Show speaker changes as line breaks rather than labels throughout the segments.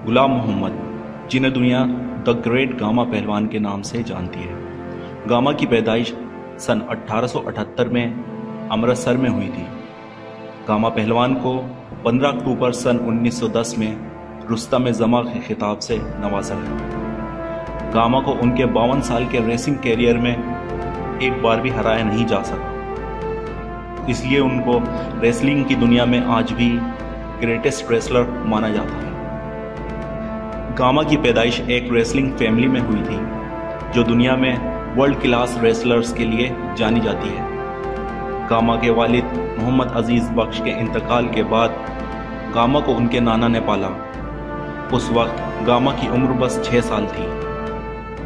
गुलाम मोहम्मद, जिन्हें दुनिया the great gamma पहलवान के नाम से जानती है। गामा की पैदाइश सन 1878 में अमृतसर में हुई थी। गामा पहलवान को 15 अक्टूबर सन 1910 में रुस्तम जमा के खिताब से नवाजा गया। गामा को उनके 52 साल के रेसिंग कैरियर में एक बार भी हराया नहीं जा सका, इसलिए उनको रेसलिंग की दुनिया में आज भी ग्रेटेस्ट रेसलर माना जाता है। गामा की पैदाइश एक रेसलिंग फैमिली में हुई थी जो दुनिया में वर्ल्ड क्लास रेसलर्स के लिए जानी जाती है। गामा के वालिद मोहम्मद अजीज बख्श के इंतकाल के बाद गामा को उनके नाना ने पाला। उस वक्त गामा की उम्र बस 6 साल थी।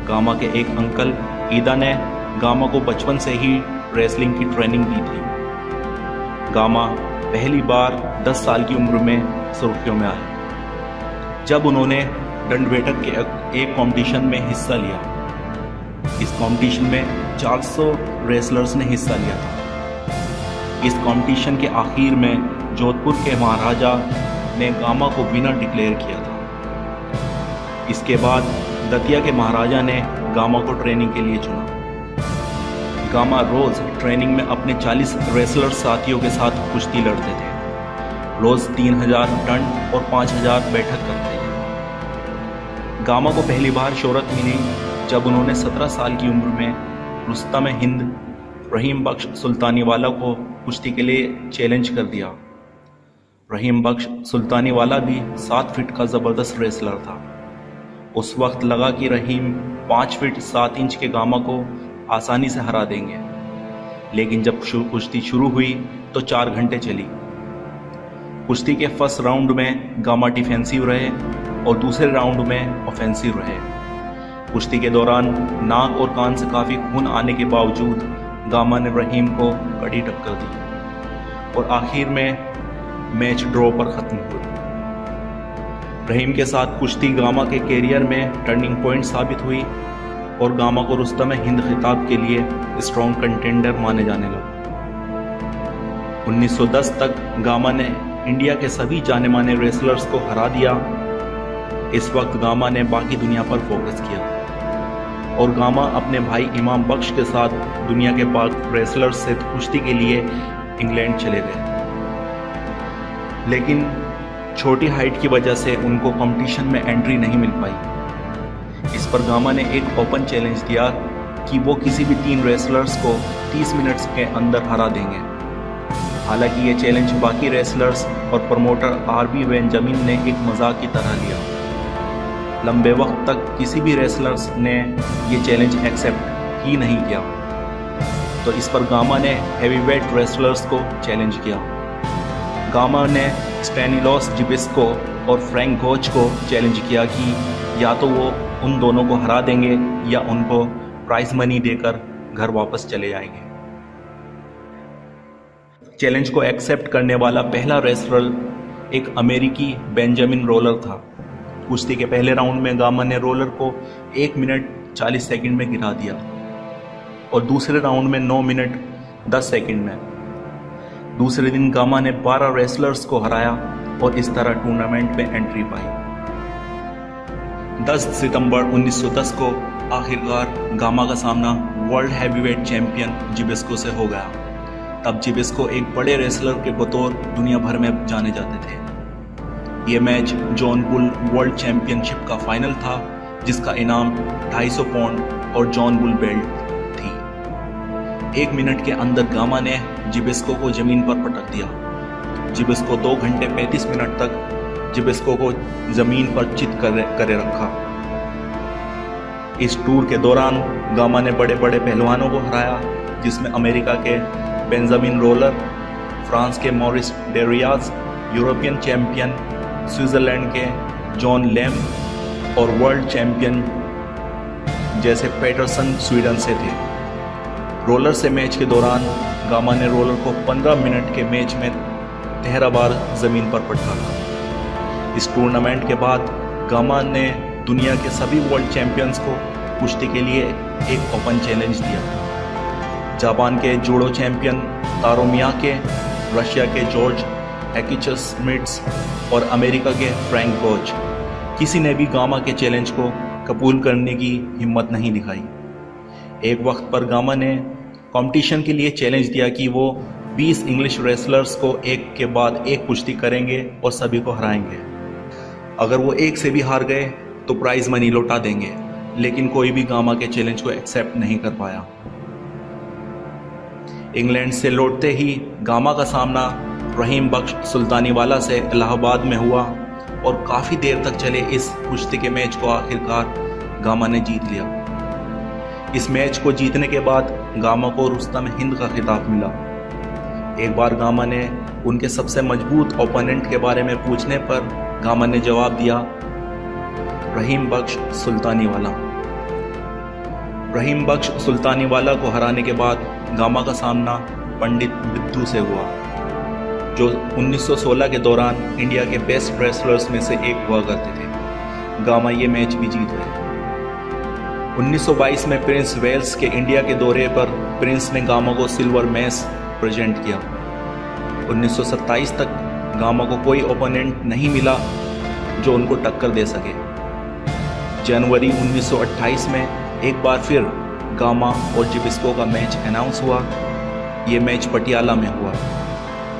गामा के एक अंकल ईदा ने गामा को बचपन से ही रेसलिंग की ट्रेनिंग दी थी। गामा पहली बार 10 साल की उम्र में सुर्खियों में आए जब उन्होंने दंड बैठक के एक कंपटीशन में हिस्सा लिया। इस कंपटीशन में 400 रेसलर्स ने हिस्सा लिया था। इस कंपटीशन के आखिर में जोधपुर के महाराजा ने गामा को विनर डिक्लेयर किया था। इसके बाद दतिया के महाराजा ने गामा को ट्रेनिंग के लिए चुना। गामा रोज ट्रेनिंग में अपने 40 रेसलर साथियों के साथ कुश्ती लड़ते थे। रोज 3000 दंड और 5000 बैठक करते थे। गामा को पहली बार शोहरत मिली जब उन्होंने 17 साल की उम्र में रुस्तम हिंद रहीम बख्श सुल्तानीवाला को कुश्ती के लिए चैलेंज कर दिया। रहीम बख्श सुल्तानीवाला भी 7 फीट का ज़बरदस्त रेसलर था। उस वक्त लगा कि रहीम 5 फीट 7 इंच के गामा को आसानी से हरा देंगे, लेकिन जब कुश्ती शुरू हुई तो 4 घंटे चली। कुश्ती के फर्स्ट राउंड में गामा डिफेंसिव रहे और दूसरे राउंड में ऑफेंसिव रहे। कुश्ती के दौरान नाक और कान से काफ़ी खून आने के बावजूद गामा ने रहीम को कड़ी टक्कर दी और आखिर में मैच ड्रॉ पर ख़त्म हुआ। रहीम के साथ कुश्ती गामा के कैरियर में टर्निंग पॉइंट साबित हुई और गामा को रुस्तम हिंद खिताब के लिए स्ट्रॉन्ग कंटेंडर माने जाने लगा। 1910 तक गामा ने इंडिया के सभी जाने माने रेसलर्स को हरा दिया। इस वक्त गामा ने बाकी दुनिया पर फोकस किया और गामा अपने भाई इमाम बख्श के साथ दुनिया के बाकी रेसलर्स से कुश्ती के लिए इंग्लैंड चले गए, लेकिन छोटी हाइट की वजह से उनको कंपटीशन में एंट्री नहीं मिल पाई। इस पर गामा ने एक ओपन चैलेंज दिया कि वो किसी भी 3 रेसलर्स को 30 मिनट्स के अंदर हरा देंगे। हालांकि ये चैलेंज बाकी रेसलर्स और प्रमोटर आरबी बेंजामिन ने एक मजाक की तरह लिया। लंबे वक्त तक किसी भी रेसलर्स ने ये चैलेंज एक्सेप्ट ही नहीं किया, तो इस पर गामा ने हेवीवेट रेसलर्स को चैलेंज किया। गामा ने स्टैनिलोस जिबिस्को और फ्रैंक गोच को चैलेंज किया कि या तो वो उन दोनों को हरा देंगे या उनको प्राइज मनी देकर घर वापस चले जाएंगे। चैलेंज को एक्सेप्ट करने वाला पहला रेसलर एक अमेरिकी बेंजामिन रोलर था। कुश्ती के पहले राउंड में गामा ने रोलर को 1 मिनट 40 सेकंड में गिरा दिया और दूसरे राउंड में 9 मिनट 10 सेकंड में। दूसरे दिन गामा ने 12 रेसलर्स को हराया और इस तरह टूर्नामेंट में एंट्री पाई। 10 सितंबर 1910 को आखिरकार गामा का सामना वर्ल्ड हैवीवेट चैंपियन जिबिस्को से हो गया। तब जिबिस्को एक बड़े रेसलर के बतौर दुनिया भर में जाने जाते थे। ये match John bull world championship का फाइनल था, जिसका इनाम 250 पाउंड और जॉन बुल बेल्ट थी। 1 मिनट के अंदर गामा ने जिबिस्को को जमीन पर पटक दिया। जिबिस्को 2 घंटे 35 मिनट तक जिबिस्को को जमीन पर चित करे रखा। इस टूर के दौरान गामा ने बड़े बड़े पहलवानों को हराया, जिसमें अमेरिका के बेंजामिन रोलर, फ्रांस के मॉरिस डेरियाज, यूरोपियन चैंपियन स्विट्जरलैंड के जॉन लेम और वर्ल्ड चैंपियन जैसे पैटरसन स्वीडन से थे। रोलर से मैच के दौरान गामा ने रोलर को 15 मिनट के मैच में 13 बार जमीन पर पटका। इस टूर्नामेंट के बाद गामा ने दुनिया के सभी वर्ल्ड चैंपियंस को कुश्ती के लिए एक ओपन चैलेंज दिया। जापान के जूडो चैंपियन तारो मियाके, रशिया के जॉर्ज एक्विचस मिट्स और अमेरिका के फ्रैंक गोच किसी ने भी गामा के चैलेंज को कबूल करने की हिम्मत नहीं दिखाई। एक वक्त पर गामा ने कंपटीशन के लिए चैलेंज दिया कि वो 20 इंग्लिश रेसलर्स को एक के बाद एक कुश्ती करेंगे और सभी को हराएंगे। अगर वो एक से भी हार गए तो प्राइज मनी लौटा देंगे, लेकिन कोई भी गामा के चैलेंज को एक्सेप्ट नहीं कर पाया। इंग्लैंड से लौटते ही गामा का सामना रहीम बख्श सुल्तानीवाला से इलाहाबाद में हुआ और काफी देर तक चले इस कुश्ती के मैच को आखिरकार गामा ने जीत लिया। इस मैच को जीतने के बाद गामा को रुस्तम हिंद का खिताब मिला। एक बार गामा ने उनके सबसे मजबूत ओपोनेंट के बारे में पूछने पर गामा ने जवाब दिया, रहीम बख्श सुल्तानीवाला। रहीम बख्श सुल्तानीवाला को हराने के बाद गामा का सामना पंडित बिद्दू से हुआ, जो 1916 के दौरान इंडिया के बेस्ट रेसलर्स में से एक हुआ करते थे। गामा ये मैच भी जीत गए। 1922 में प्रिंस वेल्स के इंडिया के दौरे पर प्रिंस ने गामा को सिल्वर मैच प्रेजेंट किया। 1927 तक गामा को कोई ओपोनेंट नहीं मिला जो उनको टक्कर दे सके। जनवरी 1928 में एक बार फिर गामा और जिबिस्को का मैच अनाउंस हुआ। ये मैच पटियाला में हुआ।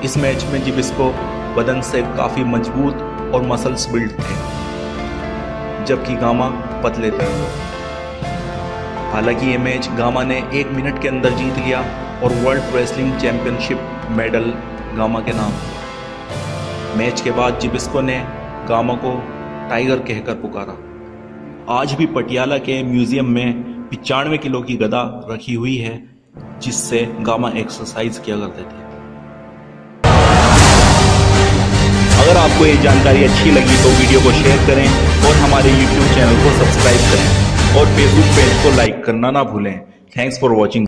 इस मैच में जिबिस्को बदन से काफ़ी मजबूत और मसल्स बिल्ड थे, जबकि गामा पतले थे। हालांकि ये मैच गामा ने 1 मिनट के अंदर जीत लिया और world wrestling championship medal gamma के नाम। मैच के बाद जिबिस्को ने गामा को टाइगर कहकर पुकारा। आज भी पटियाला के म्यूजियम में 95 किलो की गदा रखी हुई है, जिससे गामा एक्सरसाइज किया करते थे। अगर आपको ये जानकारी अच्छी लगी तो वीडियो को शेयर करें और हमारे YouTube चैनल को सब्सक्राइब करें और Facebook पेज को लाइक करना ना भूलें। Thanks for watching.